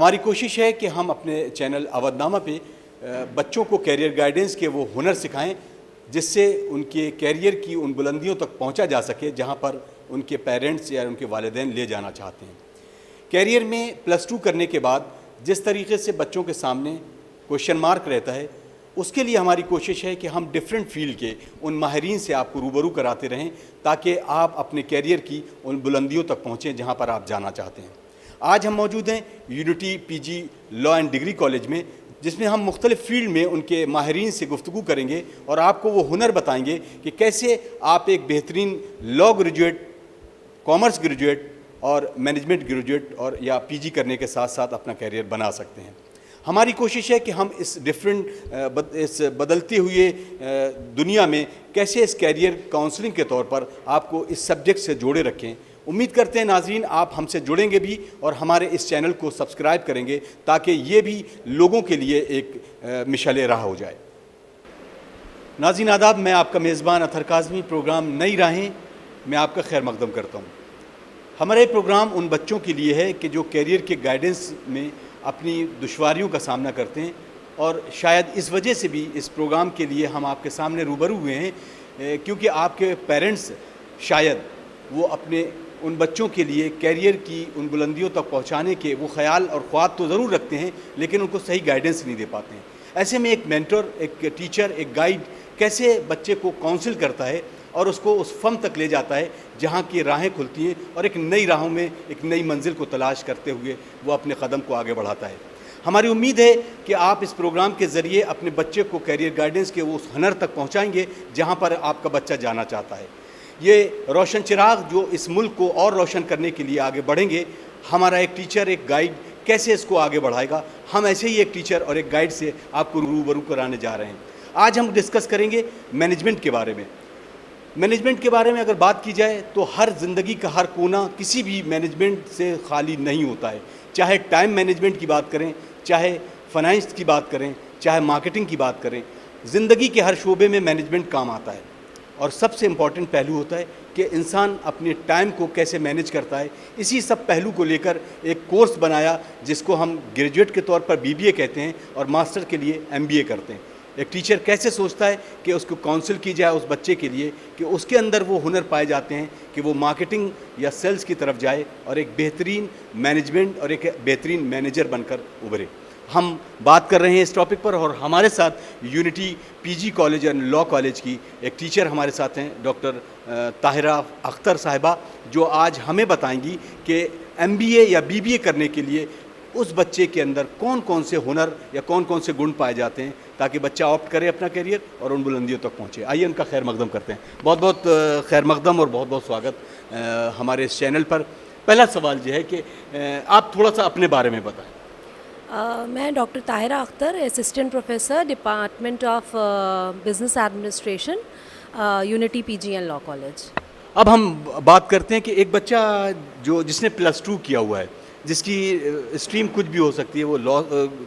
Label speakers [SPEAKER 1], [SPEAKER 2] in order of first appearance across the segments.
[SPEAKER 1] हमारी कोशिश है कि हम अपने चैनल अवधनामा पे बच्चों को कैरियर गाइडेंस के वो हुनर सिखाएं जिससे उनके कैरियर की उन बुलंदियों तक पहुंचा जा सके जहां पर उनके पेरेंट्स या उनके वालिदैन ले जाना चाहते हैं। कैरियर में +2 करने के बाद जिस तरीके से बच्चों के सामने क्वेश्चन मार्क रहता है, उसके लिए हमारी कोशिश है कि हम डिफरेंट फील्ड के उन माहिरीन से आपको रूबरू कराते रहें ताकि आप अपने कैरियर की उन बुलंदियों तक पहुँचें जहाँ पर आप जाना चाहते हैं। आज हम मौजूद हैं unity PG law and degree college में, जिसमें हम मुख्तलिफ़ फील्ड में उनके माहिरीन से गुफ्तगू करेंगे और आपको वो हुनर बताएंगे कि कैसे आप एक बेहतरीन लॉ ग्रेजुएट, कॉमर्स ग्रेजुएट और मैनेजमेंट ग्रेजुएट और या पीजी करने के साथ साथ अपना कैरियर बना सकते हैं। हमारी कोशिश है कि हम इस इस बदलते हुए दुनिया में कैसे इस कैरियर काउंसलिंग के तौर पर आपको इस सब्जेक्ट से जोड़े रखें। उम्मीद करते हैं नाज़रीन आप हमसे जुड़ेंगे भी और हमारे इस चैनल को सब्सक्राइब करेंगे ताकि ये भी लोगों के लिए एक मिसाल राह हो जाए। नाज़रीन आदाब, मैं आपका मेज़बान अतहर काज़मी, प्रोग्राम नई राहें मैं आपका खैर मकदम करता हूँ। हमारे प्रोग्राम उन बच्चों के लिए है कि जो कैरियर के गाइडेंस में अपनी दुश्वारियों का सामना करते हैं और शायद इस वजह से भी इस प्रोग्राम के लिए हम आपके सामने रूबरू हुए हैं क्योंकि आपके पेरेंट्स शायद वो अपने उन बच्चों के लिए कैरियर की उन बुलंदियों तक पहुंचाने के वो ख्याल और ख्वाब तो ज़रूर रखते हैं लेकिन उनको सही गाइडेंस नहीं दे पाते हैं। ऐसे में एक मेंटर, एक टीचर, एक गाइड कैसे बच्चे को काउंसिल करता है और उसको उस फम तक ले जाता है जहाँ की राहें खुलती हैं और एक नई राहों में एक नई मंजिल को तलाश करते हुए वो अपने कदम को आगे बढ़ाता है। हमारी उम्मीद है कि आप इस प्रोग्राम के ज़रिए अपने बच्चे को कैरियर गाइडेंस के उस हुनर तक पहुँचाएँगे जहाँ पर आपका बच्चा जाना चाहता है। ये रोशन चिराग जो इस मुल्क को और रोशन करने के लिए आगे बढ़ेंगे, हमारा एक टीचर, एक गाइड कैसे इसको आगे बढ़ाएगा, हम ऐसे ही एक टीचर और एक गाइड से आपको रूबरू कराने जा रहे हैं। आज हम डिस्कस करेंगे मैनेजमेंट के बारे में। मैनेजमेंट के बारे में अगर बात की जाए तो हर ज़िंदगी का हर कोना किसी भी मैनेजमेंट से खाली नहीं होता है। चाहे टाइम मैनेजमेंट की बात करें, चाहे फाइनेंस की बात करें, चाहे मार्केटिंग की बात करें, ज़िंदगी के हर शोबे में मैनेजमेंट काम आता है। और सबसे इम्पॉर्टेंट पहलू होता है कि इंसान अपने टाइम को कैसे मैनेज करता है। इसी सब पहलू को लेकर एक कोर्स बनाया जिसको हम ग्रेजुएट के तौर पर BBA कहते हैं और मास्टर के लिए MBA करते हैं। एक टीचर कैसे सोचता है कि उसको काउंसिल की जाए उस बच्चे के लिए कि उसके अंदर वो हुनर पाए जाते हैं कि वो मार्केटिंग या सेल्स की तरफ जाए और एक बेहतरीन मैनेजमेंट और एक बेहतरीन मैनेजर बनकर उभरे। हम बात कर रहे हैं इस टॉपिक पर और हमारे साथ unity PG college and law college की एक टीचर हमारे साथ हैं, डॉक्टर ताहिरा अख्तर साहिबा, जो आज हमें बताएंगी कि MBA या BBA करने के लिए उस बच्चे के अंदर कौन कौन से हुनर या कौन कौन से गुण पाए जाते हैं ताकि बच्चा ऑप्ट करे अपना कैरियर और उन बुलंदियों तक पहुँचे। आइए उनका खैर मकदम करते हैं। बहुत बहुत खैर मकदम और बहुत बहुत स्वागत हमारे इस चैनल पर। पहला सवाल ये है कि आप थोड़ा सा अपने बारे में बताएं।
[SPEAKER 2] मैं doctor Tahira Akhtar, assistant professor, department of business administration, unity PG and law college.
[SPEAKER 1] अब हम बात करते हैं कि एक बच्चा जिसने +2 किया हुआ है, जिसकी स्ट्रीम कुछ भी हो सकती है, वो लॉ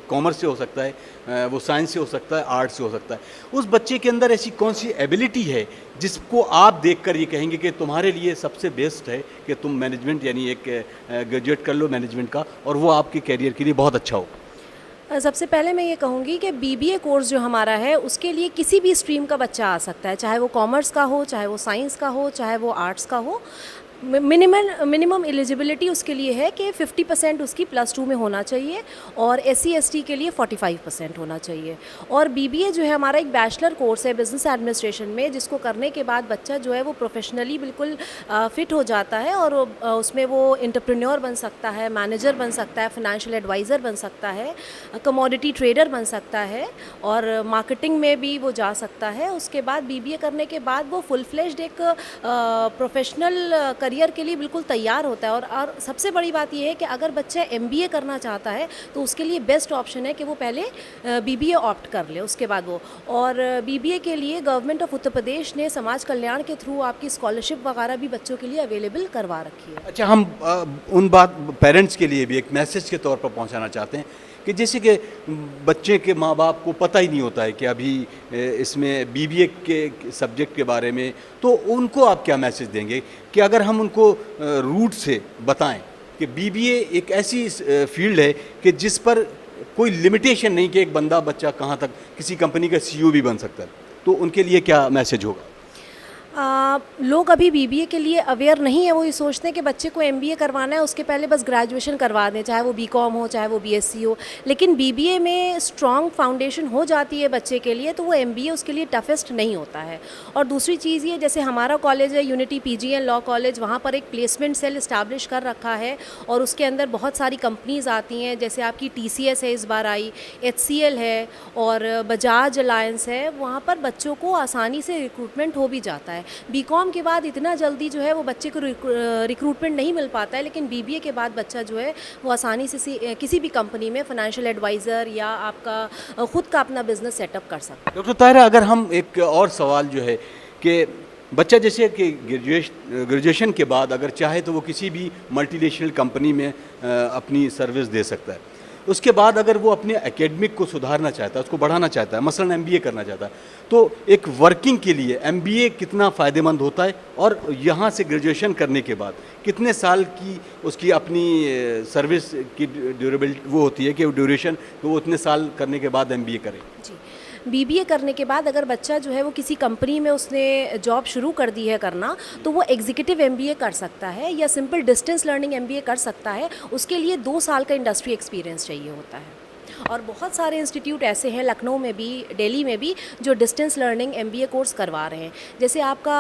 [SPEAKER 1] कॉमर्स से हो सकता है, वो साइंस से हो सकता है, आर्ट से हो सकता है, उस बच्चे के अंदर ऐसी कौन सी एबिलिटी है जिसको आप देखकर ये कहेंगे कि तुम्हारे लिए सबसे बेस्ट है कि तुम मैनेजमेंट यानी एक ग्रेजुएट कर लो मैनेजमेंट का और वो आपके कैरियर के लिए बहुत अच्छा हो?
[SPEAKER 2] सबसे पहले मैं ये कहूँगी कि BBA कोर्स जो हमारा है उसके लिए किसी भी स्ट्रीम का बच्चा आ सकता है, चाहे वो कॉमर्स का हो, चाहे वो साइंस का हो, चाहे वो आर्ट्स का हो। मिनिमम एलिजिबिलिटी उसके लिए है कि 50% उसकी +2 में होना चाहिए और SC ST के लिए 45% होना चाहिए। और BBA जो है हमारा एक बैचलर कोर्स है बिज़नेस एडमिनिस्ट्रेशन में, जिसको करने के बाद बच्चा जो है वो प्रोफेशनली बिल्कुल फ़िट हो जाता है और उसमें वो एंटरप्रेन्योर बन सकता है, मैनेजर बन सकता है, फाइनेंशियल एडवाइज़र बन सकता है, कमोडिटी ट्रेडर बन सकता है और मार्केटिंग में भी वो जा सकता है। उसके बाद BBA करने के बाद वो फुल फ्लेज्ड एक प्रोफेशनल करियर के लिए बिल्कुल तैयार होता है। और सबसे बड़ी बात यह है कि अगर बच्चा MBA करना चाहता है तो उसके लिए बेस्ट ऑप्शन है कि वो पहले BBA ऑप्ट कर ले, उसके बाद वो। और BBA के लिए गवर्नमेंट ऑफ उत्तर प्रदेश ने समाज कल्याण के थ्रू आपकी स्कॉलरशिप वगैरह भी बच्चों के लिए अवेलेबल करवा रखी है।
[SPEAKER 1] अच्छा, हम उन पेरेंट्स के लिए भी एक मैसेज के तौर पर पहुंचाना चाहते हैं कि जैसे कि बच्चे के माँ बाप को पता ही नहीं होता है कि अभी इसमें BBA के सब्जेक्ट के बारे में, तो उनको आप क्या मैसेज देंगे कि अगर हम उनको रूट से बताएं कि बीबीए एक ऐसी फील्ड है कि जिस पर कोई लिमिटेशन नहीं कि एक बच्चा कहाँ तक किसी कंपनी का सीईओ भी बन सकता है। तो उनके लिए क्या मैसेज होगा?
[SPEAKER 2] लोग अभी बीबीए के लिए अवेयर नहीं है। वो ये सोचते हैं कि बच्चे को एमबीए करवाना है, उसके पहले बस ग्रेजुएशन करवा दें, चाहे वो बीकॉम हो चाहे वो बीएससी हो। लेकिन बीबीए में स्ट्रॉन्ग फाउंडेशन हो जाती है बच्चे के लिए, तो वो एमबीए उसके लिए टफेस्ट नहीं होता है। और दूसरी चीज़ ये, जैसे हमारा कॉलेज है यूनिटी पीजीएन लॉ कॉलेज, वहाँ पर एक प्लेसमेंट सेल इस्टेब्लिश कर रखा है और उसके अंदर बहुत सारी कंपनीज़ आती हैं। जैसे आपकी टीसीएस है, इस बार आई, एचसीएल है और बजाज अलायंस है। वहाँ पर बच्चों को आसानी से रिक्रूटमेंट हो भी जाता है। बीकॉम के बाद इतना जल्दी जो है वो बच्चे को रिक्रूटमेंट नहीं मिल पाता है, लेकिन बीबीए के बाद बच्चा जो है वो आसानी से किसी भी कंपनी में फाइनेंशियल एडवाइज़र या आपका खुद का अपना बिजनेस सेटअप कर सकता है।
[SPEAKER 1] डॉक्टर ताहिरा, अगर हम एक और सवाल जो है कि बच्चा जैसे कि ग्रेजुएशन के बाद अगर चाहे तो वो किसी भी मल्टीनेशनल कंपनी में अपनी सर्विस दे सकता है। उसके बाद अगर वो अपने एकेडमिक को सुधारना चाहता है, उसको बढ़ाना चाहता है, मसलन एमबीए करना चाहता है, तो एक वर्किंग के लिए एमबीए कितना फ़ायदेमंद होता है और यहाँ से ग्रेजुएशन करने के बाद कितने साल की उसकी अपनी सर्विस की ड्यूरेबिलिटी वो होती है कि ड्यूरेशन वो इतने साल करने के बाद एमबीए करे?
[SPEAKER 2] जी, बीबीए करने के बाद अगर बच्चा जो है वो किसी कंपनी में उसने जॉब शुरू कर दी है करना, तो वो एग्जीक्यूटिव एमबीए कर सकता है या सिंपल डिस्टेंस लर्निंग एमबीए कर सकता है। उसके लिए 2 साल का इंडस्ट्री एक्सपीरियंस चाहिए होता है। और बहुत सारे इंस्टीट्यूट ऐसे हैं लखनऊ में भी, दिल्ली में भी, जो डिस्टेंस लर्निंग एमबीए कोर्स करवा रहे हैं। जैसे आपका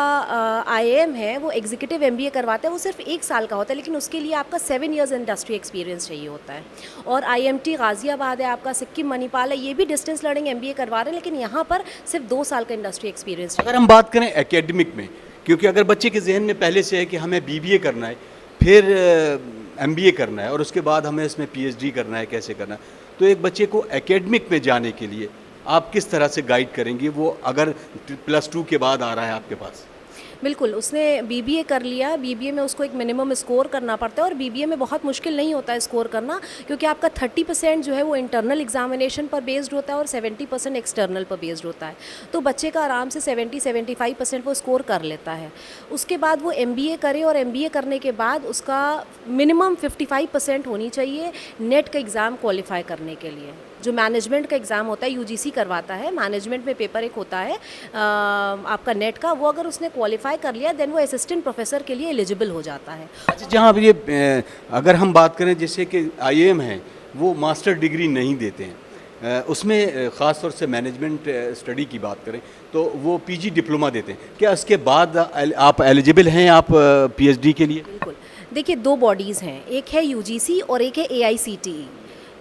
[SPEAKER 2] आईएएम है, वो एग्जीक्यूटिव एमबीए करवाता है, वो सिर्फ 1 साल का होता है, लेकिन उसके लिए आपका 7 इयर्स इंडस्ट्री एक्सपीरियंस चाहिए होता है। और आईएमटी गाज़ियाबाद है, आपका सिक्किम मणिपाल है, ये भी डिस्टेंस लर्निंग एमबीए करवा रहे हैं, लेकिन यहाँ पर सिर्फ 2 साल का इंडस्ट्री एक्सपीरियंस चाहिए।
[SPEAKER 1] अगर हम बात करें एकेडमिक में, क्योंकि अगर बच्चे के जहन में पहले से है कि हमें बीबीए करना है, फिर एमबीए करना है और उसके बाद हमें इसमें पीएचडी करना है, कैसे करना है, तो एक बच्चे को एकेडमिक में जाने के लिए आप किस तरह से गाइड करेंगे, वो अगर +2 के बाद आ रहा है आपके पास?
[SPEAKER 2] बिल्कुल, उसने बीबीए कर लिया, बीबीए में उसको एक मिनिमम स्कोर करना पड़ता है और बीबीए में बहुत मुश्किल नहीं होता है स्कोर करना, क्योंकि आपका 30% जो है वो इंटरनल एग्जामिनेशन पर बेस्ड होता है और 70% एक्सटर्नल पर बेस्ड होता है। तो बच्चे का आराम से 70-75% वो स्कोर कर लेता है। उसके बाद वो एमबीए करे और एमबीए करने के बाद उसका मिनिमम 55% होनी चाहिए नेट का एग्ज़ाम क्वालिफाई करने के लिए। जो मैनेजमेंट का एग्ज़ाम होता है, यूजीसी करवाता है, मैनेजमेंट में पेपर एक होता है आपका नेट का, वो अगर उसने क्वालिफाई कर लिया देन वो असिस्टेंट प्रोफेसर के लिए एलिजिबल हो जाता है।
[SPEAKER 1] अच्छा, जहाँ ये अगर हम बात करें जैसे कि आईएएम है, वो मास्टर डिग्री नहीं देते हैं, उसमें ख़ास तौर से मैनेजमेंट स्टडी की बात करें तो वो पीजी डिप्लोमा देते हैं। क्या उसके बाद आप एलिजिबल हैं आप पीएचडी के लिए?
[SPEAKER 2] बिल्कुल, देखिए 2 बॉडीज़ हैं, एक है यूजीसी और एक है एआईसीटीई।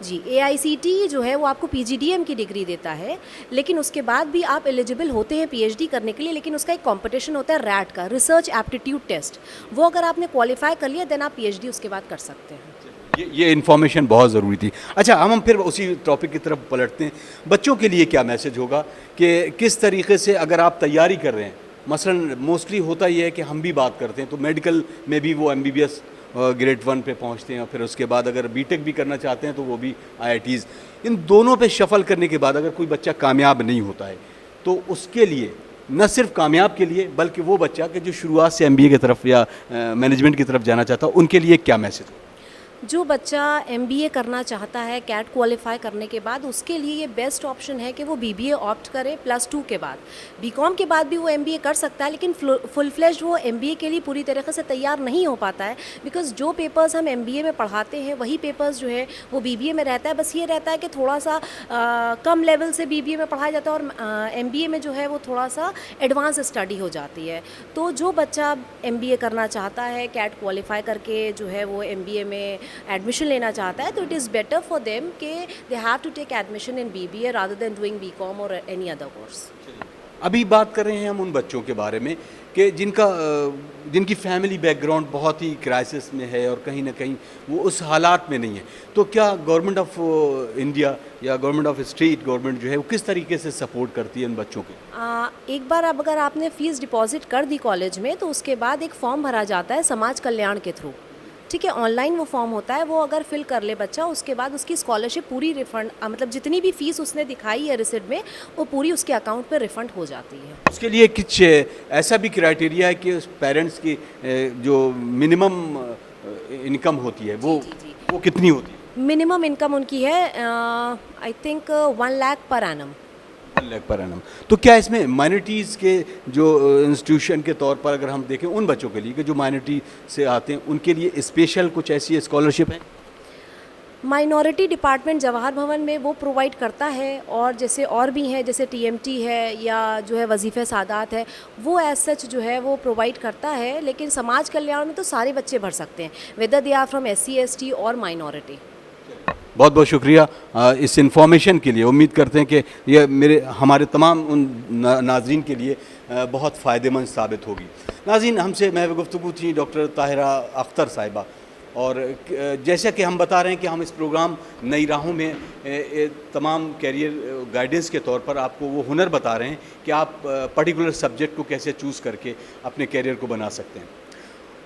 [SPEAKER 2] जी, एआईसीटीई जो है वो आपको पीजीडीएम की डिग्री देता है, लेकिन उसके बाद भी आप एलिजिबल होते हैं पीएचडी करने के लिए, लेकिन उसका एक कंपटीशन होता है रैट का, रिसर्च एप्टीट्यूड टेस्ट। वो अगर आपने क्वालिफाई कर लिया देन आप पीएचडी उसके बाद कर सकते हैं।
[SPEAKER 1] ये इन्फॉर्मेशन बहुत ज़रूरी थी। अच्छा, हम फिर उसी टॉपिक की तरफ पलटते हैं। बच्चों के लिए क्या मैसेज होगा कि किस तरीके से अगर आप तैयारी कर रहे हैं, मसलन मोस्टली होता ये है कि हम भी बात करते हैं तो मेडिकल में भी वो एमबीबीएस ग्रेड 1 पे पहुंचते हैं और फिर उसके बाद अगर बीटेक भी करना चाहते हैं तो वो भी आईआईटीज़, इन दोनों पे शफल करने के बाद अगर कोई बच्चा कामयाब नहीं होता है तो उसके लिए, न सिर्फ कामयाब के लिए बल्कि वो बच्चा कि जो शुरुआत से एमबीए की तरफ या मैनेजमेंट की तरफ जाना चाहता है, उनके लिए क्या मैसेज?
[SPEAKER 2] जो बच्चा एमबीए करना चाहता है कैट क्वालिफाई करने के बाद, उसके लिए ये बेस्ट ऑप्शन है कि वो बीबीए ऑप्ट करे +2 के बाद। बीकॉम के बाद भी वो एमबीए कर सकता है, लेकिन फुल फ्लेश्ड वो एमबीए के लिए पूरी तरीके से तैयार नहीं हो पाता है, बिकॉज जो पेपर्स हम एमबीए में पढ़ाते हैं वही पेपर्स जो है वो बीबीए में रहता है। बस ये रहता है कि थोड़ा सा कम लेवल से बीबीए में पढ़ाया जाता है और एमबीए में जो है वो थोड़ा सा एडवांस स्टडी हो जाती है। तो जो बच्चा एमबीए करना चाहता है कैट क्वालिफाई करके जो है वो एमबीए में एडमिशन लेना चाहता है, तो it is better for them कि they have to take admission in BBA rather than doing BCom और एनी अदर कोर्स।
[SPEAKER 1] अभी बात कर रहे हैं हम उन बच्चों के बारे में कि जिनकी फैमिली बैकग्राउंड बहुत ही क्राइसिस में है और कहीं ना कहीं वो उस हालात में नहीं है, तो क्या गवर्नमेंट ऑफ इंडिया या गवर्नमेंट ऑफ स्टेट गवर्नमेंट जो है वो किस तरीके से सपोर्ट करती है उन बच्चों के?
[SPEAKER 2] एक बार अब अगर आपने फ़ीस डिपॉजिट कर दी कॉलेज में, तो उसके बाद एक फॉर्म भरा जाता है समाज कल्याण के थ्रू। ठीक है, ऑनलाइन वो फॉर्म होता है, वो अगर फिल कर ले बच्चा, उसके बाद उसकी स्कॉलरशिप पूरी रिफ़ंड, मतलब जितनी भी फ़ीस उसने दिखाई है रिसिप्ट में, वो पूरी उसके अकाउंट पे रिफ़ंड हो जाती है।
[SPEAKER 1] उसके लिए कुछ ऐसा भी क्राइटेरिया है कि उस पेरेंट्स की जो मिनिमम इनकम होती है वो कितनी होती है?
[SPEAKER 2] मिनिमम इनकम उनकी है I think 1 lakh per annum.
[SPEAKER 1] 1 lakh per annum. तो क्या इसमें माइनॉरिटीज़ के जो इंस्टीट्यूशन के तौर पर अगर हम देखें उन बच्चों के लिए कि जो माइनॉरिटी से आते हैं उनके लिए स्पेशल कुछ ऐसी स्कॉलरशिप है?
[SPEAKER 2] माइनॉरिटी डिपार्टमेंट जवाहर भवन में वो प्रोवाइड करता है, और जैसे और भी हैं जैसे टीएमटी है या जो है वजीफ़े सादात है, वो एज सच जो है वो प्रोवाइड करता है। लेकिन समाज कल्याण में तो सारे बच्चे भर सकते हैं, whether they are from SC ST और माइनॉरिटी।
[SPEAKER 1] बहुत बहुत शुक्रिया इस इन्फॉर्मेशन के लिए। उम्मीद करते हैं कि ये हमारे तमाम उन नाज़रीन के लिए बहुत फ़ायदेमंद साबित होगी। नाज़रीन, हमसे महव गुफ्तगू थी डॉक्टर ताहिरा अख्तर साहिबा, और जैसा कि हम बता रहे हैं कि हम इस प्रोग्राम नई राहों में तमाम कैरियर गाइडेंस के तौर पर आपको वो हुनर बता रहे हैं कि आप पर्टिकुलर सब्जेक्ट को कैसे चूज़ करके अपने कैरियर को बना सकते हैं।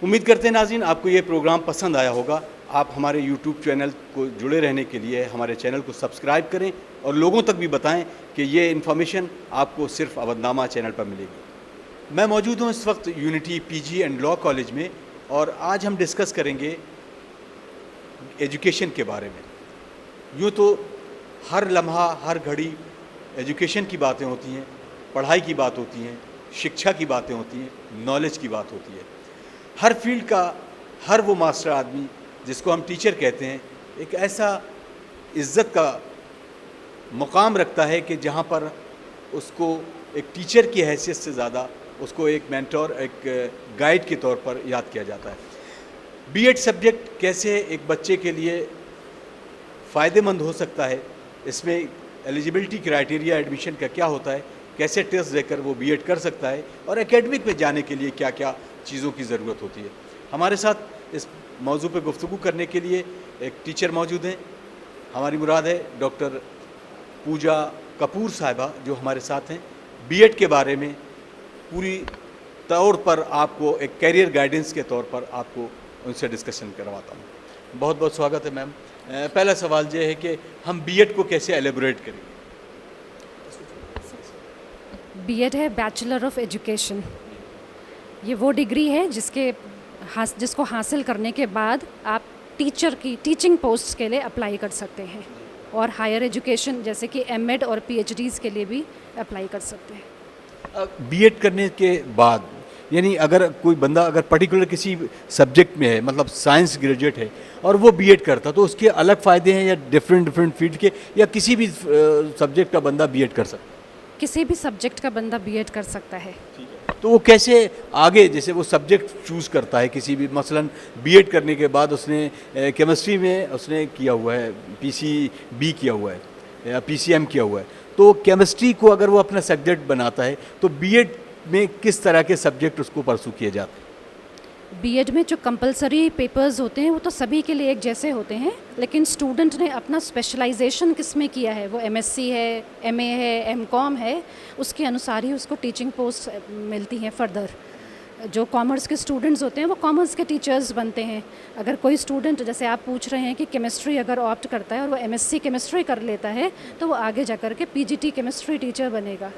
[SPEAKER 1] उम्मीद करते हैं नाज़रीन आपको ये प्रोग्राम पसंद आया होगा। आप हमारे यूट्यूब चैनल को जुड़े रहने के लिए हमारे चैनल को सब्सक्राइब करें और लोगों तक भी बताएं कि ये इन्फॉर्मेशन आपको सिर्फ अवधनामा चैनल पर मिलेगी। मैं मौजूद हूँ इस वक्त unity PG and law college में, और आज हम डिस्कस करेंगे एजुकेशन के बारे में। यूँ तो हर लम्हा हर घड़ी एजुकेशन की बातें होती हैं, पढ़ाई की बात होती हैं, शिक्षा की बातें होती हैं, नॉलेज की बात होती है। हर फील्ड का हर वो मास्टर आदमी जिसको हम टीचर कहते हैं एक ऐसा इज़्ज़त का मुकाम रखता है कि जहाँ पर उसको एक टीचर की हैसियत से ज़्यादा उसको एक मेंटोर, एक गाइड के तौर पर याद किया जाता है। B.Ed सब्जेक्ट कैसे एक बच्चे के लिए फ़ायदेमंद हो सकता है, इसमें एलिजिबिलिटी क्राइटेरिया एडमिशन का क्या होता है, कैसे टेस्ट देकर वो B.Ed कर सकता है, और एकेडमिक में जाने के लिए क्या क्या चीज़ों की ज़रूरत होती है। हमारे साथ इस मौजू पे गुफ्तगू करने के लिए एक टीचर मौजूद हैं। हमारी मुराद है डॉक्टर पूजा कपूर साहिबा जो हमारे साथ हैं। B.Ed के बारे में पूरी तौर पर आपको एक कैरियर गाइडेंस के तौर पर आपको उनसे डिस्कशन करवाता हूँ। बहुत बहुत स्वागत है मैम। पहला सवाल ये है कि हम B.Ed को कैसे एलेबोरेट करेंगे?
[SPEAKER 3] B.Ed है बैचलर ऑफ एजुकेशन। ये वो डिग्री है जिसको हासिल करने के बाद आप टीचिंग पोस्ट के लिए अप्लाई कर सकते हैं, और हायर एजुकेशन जैसे कि M.Ed और PhDs के लिए भी अप्लाई कर सकते हैं।
[SPEAKER 1] B.Ed करने के बाद यानी अगर कोई बंदा अगर पर्टिकुलर किसी सब्जेक्ट में है, मतलब साइंस ग्रेजुएट है और वो B.Ed करता, तो उसके अलग फ़ायदे हैं या डिफरेंट फील्ड के, या किसी भी सब्जेक्ट का बंदा B.Ed कर सकता है?
[SPEAKER 3] किसी भी सब्जेक्ट का बंदा B.Ed कर सकता है।
[SPEAKER 1] तो वो कैसे आगे, जैसे वो सब्जेक्ट चूज़ करता है किसी भी, मसलन B.Ed करने के बाद उसने केमिस्ट्री में उसने किया हुआ है, PCB किया हुआ है या PCM किया हुआ है, तो केमिस्ट्री को अगर वो अपना सब्जेक्ट बनाता है तो B.Ed में किस तरह के सब्जेक्ट उसको परसू किए जाते हैं?
[SPEAKER 3] B.Ed में जो कंपलसरी पेपर्स होते हैं वो तो सभी के लिए एक जैसे होते हैं, लेकिन स्टूडेंट ने अपना स्पेशलाइजेशन किस में किया है, वो MSc है, MA है, M.Com है, उसके अनुसार ही उसको टीचिंग पोस्ट मिलती हैं फर्दर। जो कॉमर्स के स्टूडेंट्स होते हैं वो कॉमर्स के टीचर्स बनते हैं। अगर कोई स्टूडेंट, जैसे आप पूछ रहे हैं कि केमिस्ट्री अगर ऑप्ट करता है और वो MSc केमिस्ट्री कर लेता है तो वो आगे जा कर के PGT केमिस्ट्री टीचर बनेगा।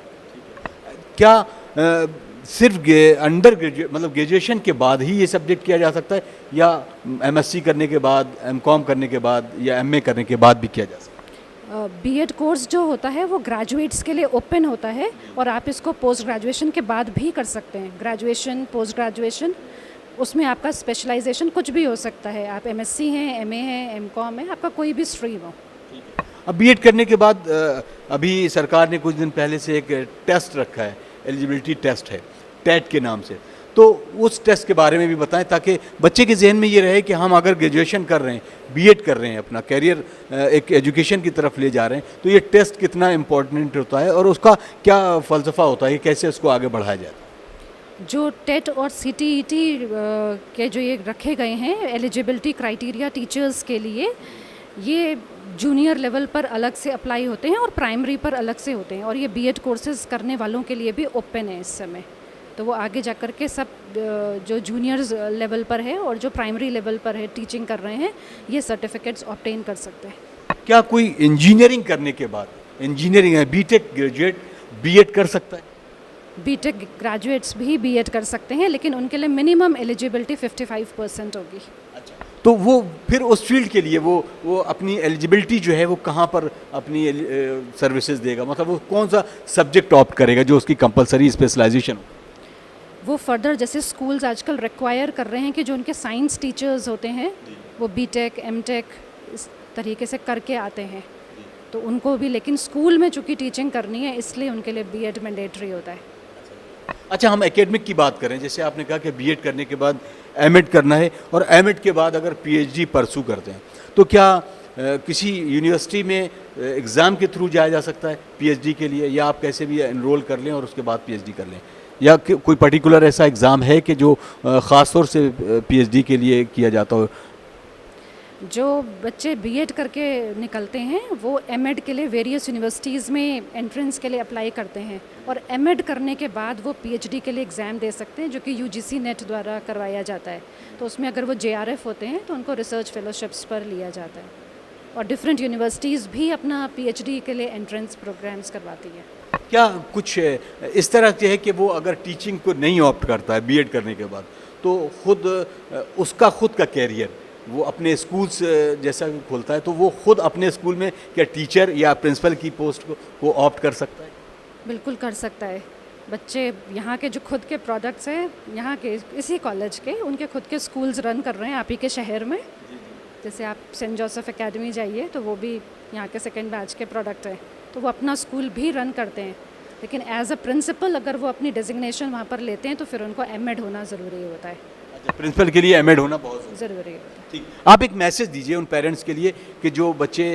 [SPEAKER 1] क्या सिर्फ अंडर ग्रेजुएट मतलब ग्रेजुएशन के बाद ही ये सब्जेक्ट किया जा सकता है, या MSc करने के बाद, M.Com करने के बाद, या MA करने के बाद भी किया जा सकता है?
[SPEAKER 3] B.Ed कोर्स जो होता है वो ग्रेजुएट्स के लिए ओपन होता है, और आप इसको पोस्ट ग्रेजुएशन के बाद भी कर सकते हैं। ग्रेजुएशन, पोस्ट ग्रेजुएशन, उसमें आपका स्पेशलाइजेशन कुछ भी हो सकता है। आप MSc हैं, MA हैं, M.Com है, आपका कोई भी स्ट्रीम हो।
[SPEAKER 1] अब B.Ed करने के बाद अभी सरकार ने कुछ दिन पहले से एक टेस्ट रखा है, एलिजिबिलिटी टेस्ट है, TET के नाम से, तो उस टेस्ट के बारे में भी बताएं ताकि बच्चे के जहन में ये रहे कि हम अगर ग्रेजुएशन कर रहे हैं, B.Ed कर रहे हैं, अपना कैरियर एक एजुकेशन की तरफ ले जा रहे हैं, तो ये टेस्ट कितना इम्पोर्टेंट होता है और उसका क्या फ़लसफ़ा होता है, कैसे उसको आगे बढ़ाया जाए?
[SPEAKER 3] जो टेट और CTET के जो ये रखे गए हैं एलिजिबिलिटी क्राइटेरिया टीचर्स के लिए, ये जूनियर लेवल पर अलग से अप्लाई होते हैं और प्राइमरी पर अलग से होते हैं, और ये B.Ed कोर्सेज करने वालों के लिए भी ओपन है इस समय। तो वो आगे जा कर के सब जो जूनियर्स लेवल पर है और जो प्राइमरी लेवल पर है टीचिंग कर रहे हैं, ये सर्टिफिकेट्स ऑब्टेन कर सकते हैं।
[SPEAKER 1] क्या कोई इंजीनियरिंग करने के बाद, इंजीनियरिंग है, B.Tech ग्रेजुएट B.Ed कर सकता है?
[SPEAKER 3] B.Tech ग्रेजुएट्स भी B.Ed कर सकते हैं, लेकिन उनके लिए मिनिमम एलिजिबिलिटी 55% होगी।
[SPEAKER 1] अच्छा, तो वो फिर उस फील्ड के लिए वो अपनी एलिजिबिलिटी जो है वो कहाँ पर अपनी सर्विसेज देगा, मतलब वो कौन सा सब्जेक्ट ऑप्ट करेगा जो उसकी कंपलसरी स्पेशलाइजेशन हो?
[SPEAKER 3] वो फर्दर जैसे स्कूल्स आजकल रिक्वायर कर रहे हैं कि जो उनके साइंस टीचर्स होते हैं वो बीटेक एमटेक इस तरीके से करके आते हैं, तो उनको भी, लेकिन स्कूल में चूँकि टीचिंग करनी है इसलिए उनके लिए बीएड मैंडेटरी होता है।
[SPEAKER 1] अच्छा, हम एकेडमिक की बात करें, जैसे आपने कहा कि बीएड करने के बाद एमएड करना है और एमएड के बाद अगर पीएचडी परसू करते हैं तो क्या किसी यूनिवर्सिटी में एग्ज़ाम के थ्रू जाया जा सकता है पीएचडी के लिए, या आप कैसे भी एनरोल कर लें और उसके बाद पीएचडी कर लें, या कोई पर्टिकुलर ऐसा एग्ज़ाम है कि जो ख़ास तौर से पीएचडी के लिए किया जाता हो?
[SPEAKER 3] जो बच्चे बीएड करके निकलते हैं वो एमएड के लिए वेरियस यूनिवर्सिटीज़ में एंट्रेंस के लिए अप्लाई करते हैं और एमएड करने के बाद वो पीएचडी के लिए एग्ज़ाम दे सकते हैं जो कि यूजीसी नेट द्वारा करवाया जाता है। तो उसमें अगर वो जेआरएफ होते हैं तो उनको रिसर्च फेलोशिप्स पर लिया जाता है और डिफरेंट यूनिवर्सिटीज़ भी अपना पीएचडी के लिए एंट्रेंस प्रोग्राम्स करवाती है।
[SPEAKER 1] क्या कुछ इस तरह से है कि वो अगर टीचिंग को नहीं ऑप्ट करता है बीएड करने के बाद तो उसका खुद का कैरियर वो अपने स्कूल जैसा खोलता है, तो वो खुद अपने स्कूल में क्या टीचर या प्रिंसिपल की पोस्ट को ऑप्ट कर सकता है?
[SPEAKER 3] बिल्कुल कर सकता है। बच्चे यहाँ के जो खुद के प्रोडक्ट्स हैं, यहाँ के इसी कॉलेज के उनके खुद के स्कूल्स रन कर रहे हैं आप ही के शहर में। जैसे आप सेंट जोसेफ एकेडमी जाइए तो वो भी यहाँ के सेकेंड बैच के प्रोडक्ट हैं, तो वो अपना स्कूल भी रन करते हैं। लेकिन एज अ प्रिंसिपल अगर वो अपनी डेजिग्नेशन वहाँ पर लेते हैं तो फिर उनको एमएड होना ज़रूरी होता है।
[SPEAKER 1] प्रिंसिपल के लिए एमएड होना बहुत
[SPEAKER 3] ज़रूरी होता है।
[SPEAKER 1] ठीक, आप एक मैसेज दीजिए उन पेरेंट्स के लिए कि जो बच्चे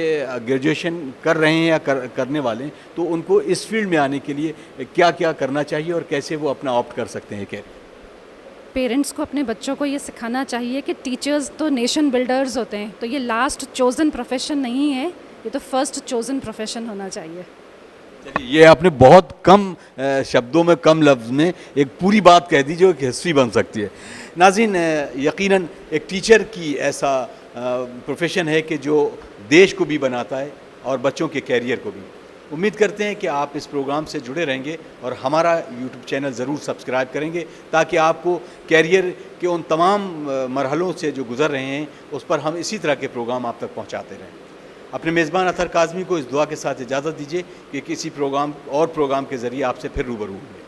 [SPEAKER 1] ग्रेजुएशन कर रहे हैं या करने वाले हैं, तो उनको इस फील्ड में आने के लिए क्या क्या करना चाहिए और कैसे वो अपना ऑप्ट कर सकते हैं? क्या
[SPEAKER 3] पेरेंट्स को अपने बच्चों को ये सिखाना चाहिए कि टीचर्स तो नेशन बिल्डर्स होते हैं, तो ये लास्ट चोज़न प्रोफेशन नहीं है, ये तो फर्स्ट चोज़न प्रोफेशन होना चाहिए।
[SPEAKER 1] चलिए, ये आपने बहुत कम शब्दों में, कम लफ्ज़ में एक पूरी बात कह दी जो एक हिस्ट्री बन सकती है। नाज़रीन, यकीनन एक टीचर की ऐसा प्रोफेशन है कि जो देश को भी बनाता है और बच्चों के कैरियर को भी। उम्मीद करते हैं कि आप इस प्रोग्राम से जुड़े रहेंगे और हमारा यूट्यूब चैनल ज़रूर सब्सक्राइब करेंगे ताकि आपको कैरियर के उन तमाम मरहलों से जो गुज़र रहे हैं उस पर हम इसी तरह के प्रोग्राम आप तक पहुँचाते रहें। अपने मेज़बान अतहर काज़मी को इस दुआ के साथ इजाज़त दीजिए कि किसी प्रोग्राम के ज़रिए आपसे फिर रूबरू होंगे।